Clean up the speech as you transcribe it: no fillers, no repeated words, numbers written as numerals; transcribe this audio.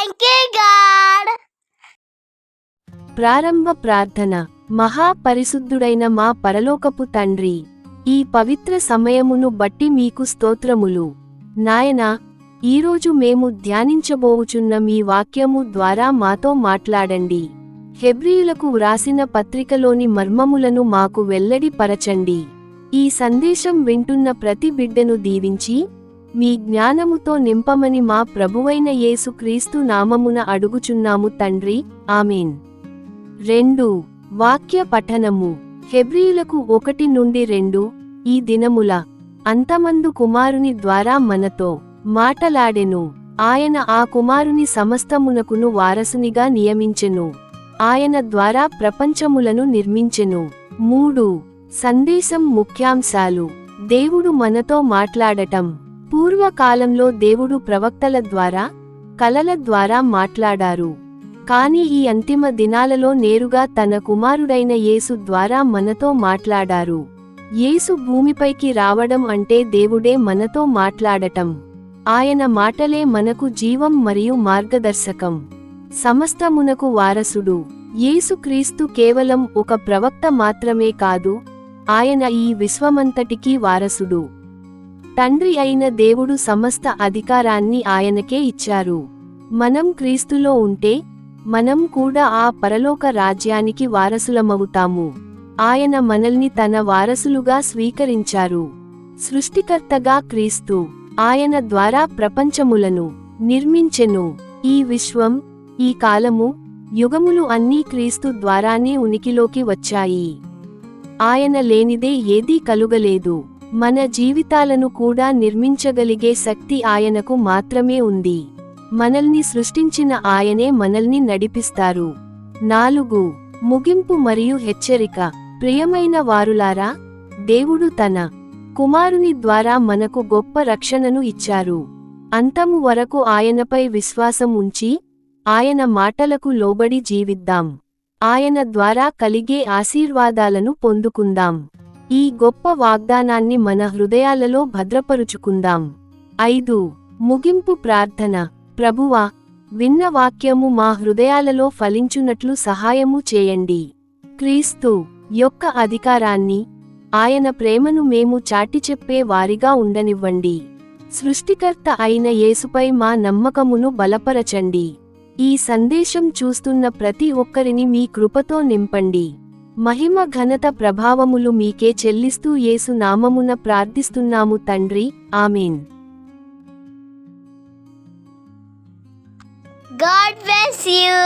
Thank you God. ప్రారంభ ప్రార్థన. మహాపరిశుద్ధుడైన మా పరలోకపు తండ్రి, ఈ పవిత్ర సమయమును బట్టి మీకు స్తోత్రములు. నాయనా, ఈరోజు మేము ధ్యానించబోవుచున్న మీ వాక్యము ద్వారా మాతో మాట్లాడండి. హెబ్రీయులకు వ్రాసిన పత్రికలోని మర్మములను మాకు వెల్లడి పరచండి. ఈ సందేశం వింటున్న ప్రతి బిడ్డను దీవించి మీ జ్ఞానముతో నింపమని మా ప్రభువైన యేసు క్రీస్తు నామమున అడుగుచున్నాము తండ్రి, ఆమేన్. 2. వాక్య పఠనము. హెబ్రీయులకు 1-2. ఈ దినముల అంతమందు కుమారుని ద్వారా మనతో మాటలాడెను. ఆయన ఆ కుమారుని సమస్తమునకును వారసునిగా నియమించెను. ఆయన ద్వారా ప్రపంచములను నిర్మించెను. 3. సందేశం ముఖ్యాంశాలు. దేవుడు మనతో మాట్లాడటం. పూర్వకాలంలో దేవుడు ప్రవక్తల ద్వారా, కలల ద్వారా మాట్లాడారు. కాని ఈ అంతిమ దినాలలో నేరుగా తన కుమారుడైన యేసు ద్వారా మనతో మాట్లాడారు. యేసు భూమిపైకి రావడం అంటే దేవుడే మనతో మాట్లాడటం. ఆయన మాటలే మనకు జీవం మరియు మార్గదర్శకం. సమస్తమునకు వారసుడు. యేసుక్రీస్తు కేవలం ఒక ప్రవక్త మాత్రమే కాదు, ఆయన ఈ విశ్వమంతటికీ వారసుడు. తండ్రి అయిన దేవుడు సమస్త అధికారాన్ని ఆయనకే ఇచ్చారు. మనం క్రీస్తులో ఉంటే మనం కూడా ఆ పరలోక రాజ్యానికి వారసులమవుతాము. ఆయన మనల్ని తన వారసులుగా స్వీకరించారు. సృష్టికర్తగా క్రీస్తు. ఆయన ద్వారా ప్రపంచములను నిర్మించెను. ఈ విశ్వం, ఈ కాలము, యుగములు అన్నీ క్రీస్తు ద్వారానే ఉనికిలోకి వచ్చాయి. ఆయన లేనిదే ఏదీ కలుగలేదు. మన జీవితాలను కూడా నిర్మించగలిగే శక్తి ఆయనకు మాత్రమే ఉంది. మనల్ని సృష్టించిన ఆయనే మనల్ని నడిపిస్తారు. 4. ముగింపు మరియు హెచ్చరిక. ప్రియమైన వారులారా, దేవుడు తన కుమారుని ద్వారా మనకు గొప్ప రక్షణను ఇచ్చారు. అంతము వరకు ఆయనపై విశ్వాసం ఉంచి ఆయన మాటలకు లోబడి జీవిద్దాం. ఆయన ద్వారా కలిగే ఆశీర్వాదాలను పొందుకుందాం. ఈ గొప్ప వాగ్దానాన్ని మన హృదయాలలో భద్రపరుచుకుందాం. 5. ముగింపు ప్రార్థన. ప్రభువా, విన్న వాక్యము మా హృదయాలలో ఫలించునట్లు సహాయము చేయండి. క్రీస్తు యొక్క అధికారాన్ని, ఆయన ప్రేమను మేము చాటిచెప్పే వారిగా ఉండనివ్వండి. సృష్టికర్త అయిన యేసుపై మా నమ్మకమును బలపరచండి. ఈ సందేశం చూస్తున్న ప్రతి ఒక్కరిని మీ కృపతో నింపండి. మహిమ ఘనత ప్రభావములు మీకే చెల్లిస్తూ యేసు నామమున ప్రార్థిస్తున్నాము తండ్రి, ఆమేన్. God bless you.